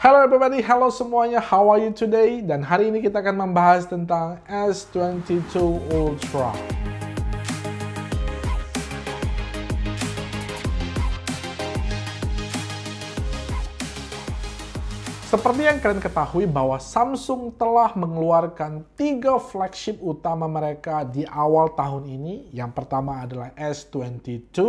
Hello everybody, hello semuanya, how are you today? Dan hari ini kita akan membahas tentang S22 Ultra. Seperti yang kalian ketahui bahwa Samsung telah mengeluarkan 3 flagship utama mereka di awal tahun ini. Yang pertama adalah S22,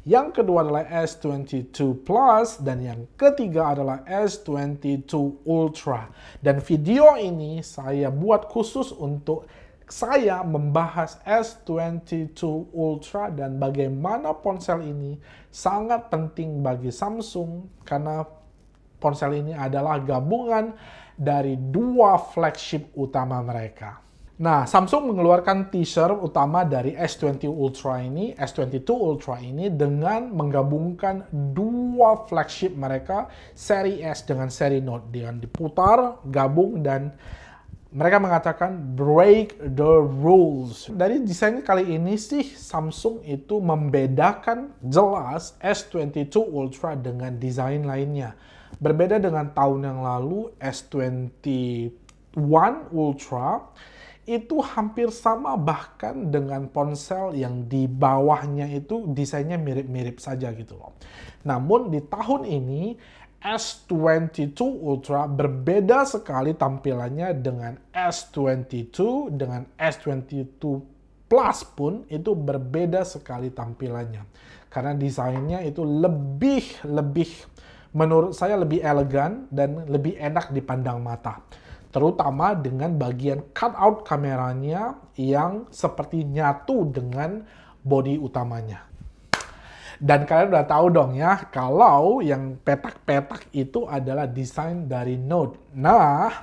yang kedua adalah S22 Plus, dan yang ketiga adalah S22 Ultra. Dan video ini saya buat khusus untuk saya membahas S22 Ultra dan bagaimana ponsel ini sangat penting bagi Samsung karena ponsel ini adalah gabungan dari 2 flagship utama mereka. Nah, Samsung mengeluarkan teaser utama dari S22 Ultra ini dengan menggabungkan 2 flagship mereka, seri S dengan seri Note, dengan diputar, gabung, dan mereka mengatakan break the rules. Dari desain kali ini sih Samsung itu membedakan jelas S22 Ultra dengan desain lainnya. Berbeda dengan tahun yang lalu, S21 Ultra itu hampir sama bahkan dengan ponsel yang di bawahnya itu desainnya mirip-mirip saja gitu loh. Namun di tahun ini S22 Ultra berbeda sekali tampilannya dengan S22, dengan S22 Plus pun itu berbeda sekali tampilannya. Karena desainnya itu lebih menurut saya lebih elegan dan lebih enak dipandang mata. Terutama dengan bagian cutout kameranya yang seperti nyatu dengan bodi utamanya. Dan kalian udah tahu dong ya, kalau yang petak-petak itu adalah desain dari Note. Nah,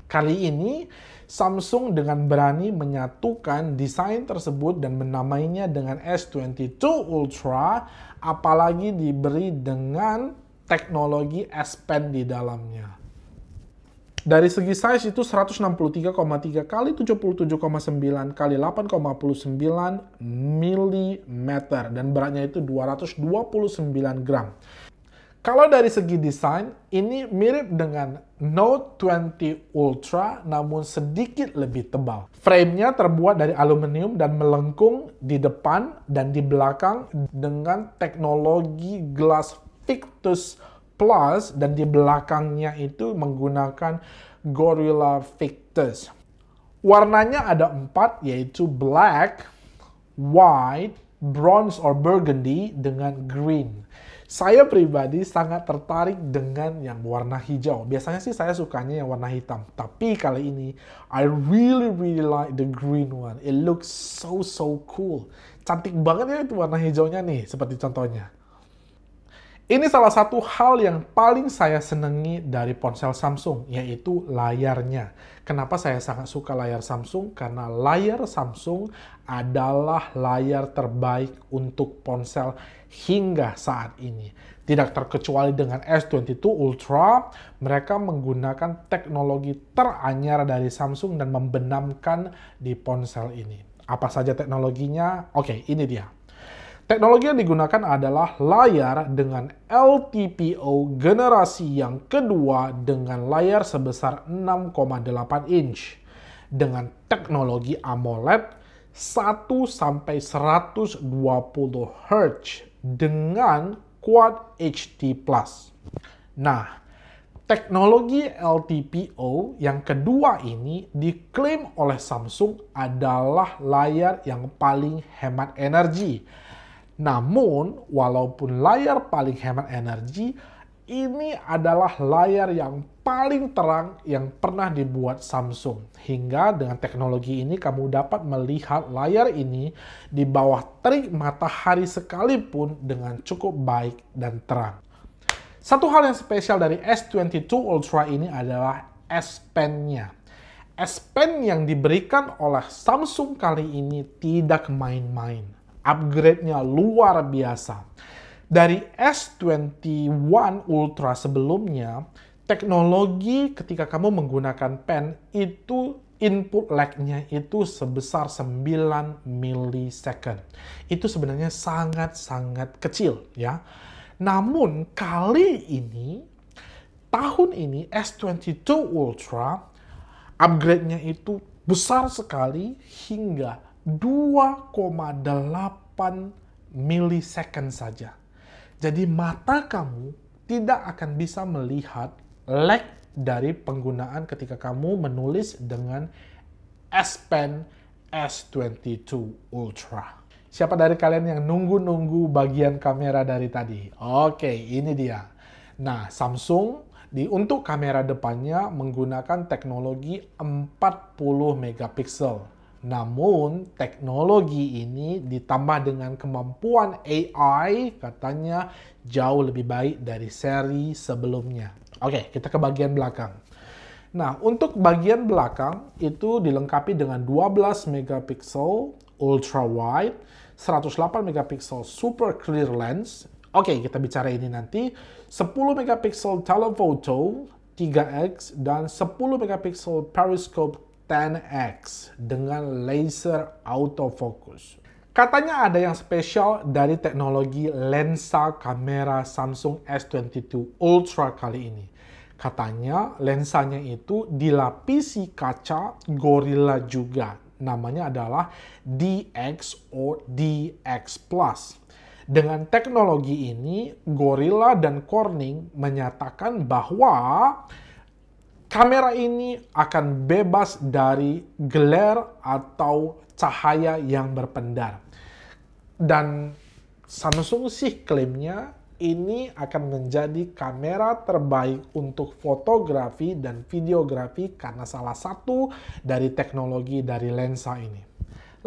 kali ini Samsung dengan berani menyatukan desain tersebut dan menamainya dengan S22 Ultra, apalagi diberi dengan teknologi S Pen di dalamnya. Dari segi size itu 163,3 kali 77,9 kali 8,9 mm dan beratnya itu 229 gram. Kalau dari segi desain, ini mirip dengan Note 20 Ultra namun sedikit lebih tebal. Frame-nya terbuat dari aluminium dan melengkung di depan dan di belakang dengan teknologi glass Victus Plus, dan di belakangnya itu menggunakan Gorilla Victus. Warnanya ada 4, yaitu black, white, bronze or burgundy, dengan green. Saya pribadi sangat tertarik dengan yang warna hijau. Biasanya sih saya sukanya yang warna hitam. Tapi kali ini, I really like the green one. It looks so cool. Cantik banget ya itu warna hijaunya nih, seperti contohnya. Ini salah satu hal yang paling saya senangi dari ponsel Samsung, yaitu layarnya. Kenapa saya sangat suka layar Samsung? Karena layar Samsung adalah layar terbaik untuk ponsel hingga saat ini. Tidak terkecuali dengan S22 Ultra, mereka menggunakan teknologi teranyar dari Samsung dan membenamkan di ponsel ini. Apa saja teknologinya? Oke, ini dia. Teknologi yang digunakan adalah layar dengan LTPO generasi yang kedua dengan layar sebesar 6,8 inch dengan teknologi AMOLED 1-120 Hz dengan Quad HD+. Nah, teknologi LTPO yang kedua ini diklaim oleh Samsung adalah layar yang paling hemat energi. Namun, walaupun layar paling hemat energi, ini adalah layar yang paling terang yang pernah dibuat Samsung. Hingga dengan teknologi ini kamu dapat melihat layar ini di bawah terik matahari sekalipun dengan cukup baik dan terang. Satu hal yang spesial dari S22 Ultra ini adalah S Pen-nya. S Pen yang diberikan oleh Samsung kali ini tidak main-main. Upgrade-nya luar biasa. Dari S21 Ultra sebelumnya, teknologi ketika kamu menggunakan pen itu input lag-nya itu sebesar 9 millisecond. Itu sebenarnya sangat-sangat kecil ya. Namun kali ini tahun ini S22 Ultra upgrade-nya itu besar sekali hingga 2,8 milisecond saja. Jadi mata kamu tidak akan bisa melihat lag dari penggunaan ketika kamu menulis dengan S Pen S22 Ultra. Siapa dari kalian yang nunggu-nunggu bagian kamera dari tadi? Oke, ini dia. Nah, Samsung untuk kamera depannya menggunakan teknologi 40 megapiksel. Namun, teknologi ini ditambah dengan kemampuan AI katanya jauh lebih baik dari seri sebelumnya. Oke, kita ke bagian belakang. Nah, untuk bagian belakang itu dilengkapi dengan 12 megapiksel ultra wide, 108 megapiksel super clear lens. Oke, kita bicara ini nanti. 10 megapiksel telephoto 3x dan 10 megapiksel periscope 10x dengan laser autofocus. Katanya ada yang spesial dari teknologi lensa kamera Samsung S22 Ultra kali ini. Katanya lensanya itu dilapisi kaca Gorilla juga. Namanya adalah DX or DX Plus. Dengan teknologi ini, Gorilla dan Corning menyatakan bahwa kamera ini akan bebas dari glare atau cahaya yang berpendar. Dan Samsung sih klaimnya ini akan menjadi kamera terbaik untuk fotografi dan videografi karena salah satu dari teknologi dari lensa ini.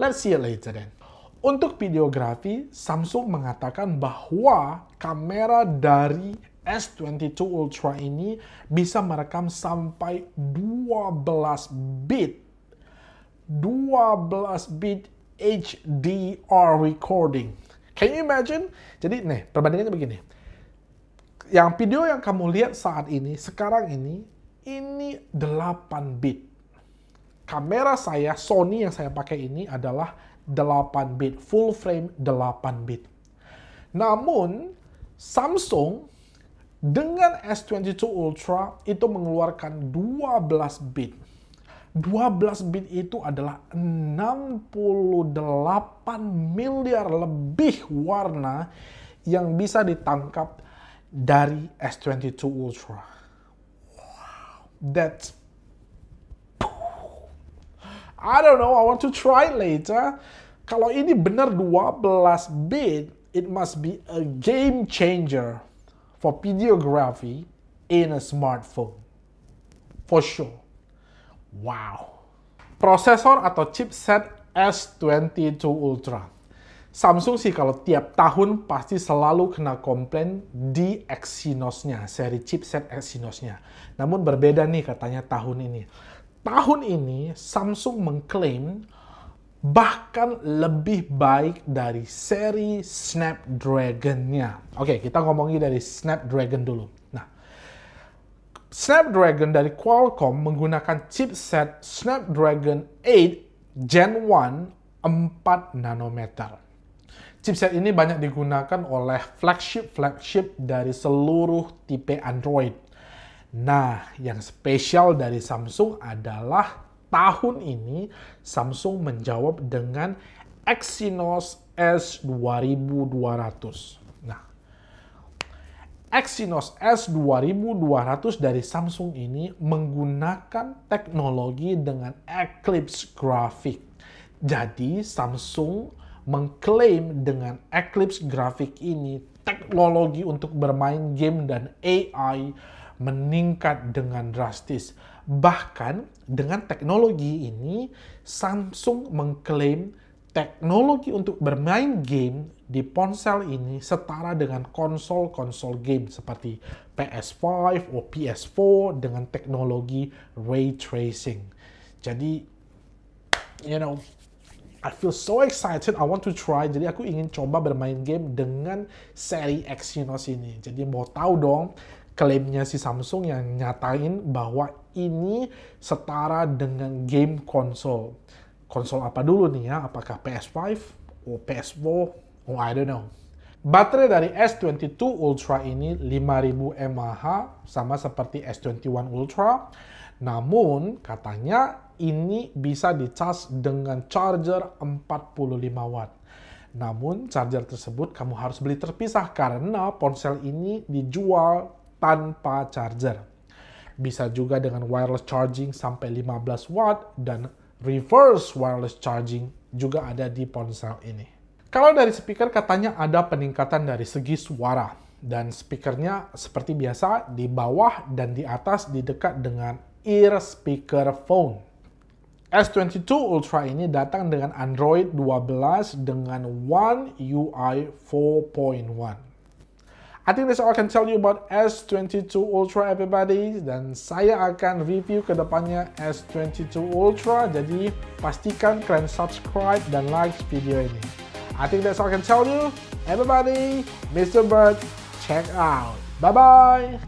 Let's see it later then. Untuk videografi, Samsung mengatakan bahwa kamera dari S22 Ultra ini bisa merekam sampai 12 bit. 12 bit HDR recording. Can you imagine? Jadi nih, perbandingannya begini. Yang video yang kamu lihat saat ini, sekarang ini 8 bit. Kamera saya, Sony yang saya pakai ini adalah 8 bit, full frame 8 bit. Namun, Samsung dengan S22 Ultra itu mengeluarkan 12 bit. 12 bit itu adalah 68 miliar lebih warna yang bisa ditangkap dari S22 Ultra. Wow, that's... I don't know, I want to try later. Kalau ini benar 12 bit, it must be a game changer for videography in a smartphone. For sure. Wow. Prosesor atau chipset S22 Ultra. Samsung sih kalau tiap tahun pasti selalu kena komplain di Exynos-nya, seri chipset Exynos-nya. Namun berbeda nih katanya tahun ini. Tahun ini Samsung mengklaim bahkan lebih baik dari seri Snapdragon-nya. Oke, kita ngomongin dari Snapdragon dulu. Nah, Snapdragon dari Qualcomm menggunakan chipset Snapdragon 8 Gen 1 4 nanometer. Chipset ini banyak digunakan oleh flagship dari seluruh tipe Android. Nah, yang spesial dari Samsung adalah tahun ini Samsung menjawab dengan Exynos S2200. Nah, Exynos S2200 dari Samsung ini menggunakan teknologi dengan Eclipse Graphics. Jadi, Samsung mengklaim dengan Eclipse Graphics ini teknologi untuk bermain game dan AI meningkat dengan drastis. Bahkan dengan teknologi ini, Samsung mengklaim teknologi untuk bermain game di ponsel ini setara dengan konsol-konsol game seperti PS5 atau PS4 dengan teknologi ray tracing. Jadi, I feel so excited, I want to try. Jadi aku ingin coba bermain game dengan seri Exynos ini. Jadi mau tahu dong, klaimnya si Samsung yang nyatain bahwa ini setara dengan game konsol. Konsol apa dulu nih ya? Apakah PS5 atau PS4? Oh, I don't know. Baterai dari S22 Ultra ini 5000 mAh, sama seperti S21 Ultra. Namun, katanya ini bisa dicas dengan charger 45 watt. Namun, charger tersebut kamu harus beli terpisah karena ponsel ini dijual tanpa charger. Bisa juga dengan wireless charging sampai 15 watt dan reverse wireless charging juga ada di ponsel ini. Kalau dari speaker katanya ada peningkatan dari segi suara. Dan speakernya seperti biasa di bawah dan di atas di dekat dengan ear speaker phone. S22 Ultra ini datang dengan Android 12 dengan One UI 4.1. I think that's all I can tell you about S22 Ultra everybody. Dan saya akan review ke depannya S22 Ultra. Jadi pastikan kalian subscribe dan like video ini. I think that's all I can tell you. Everybody, Mr. Bird, check out. Bye-bye.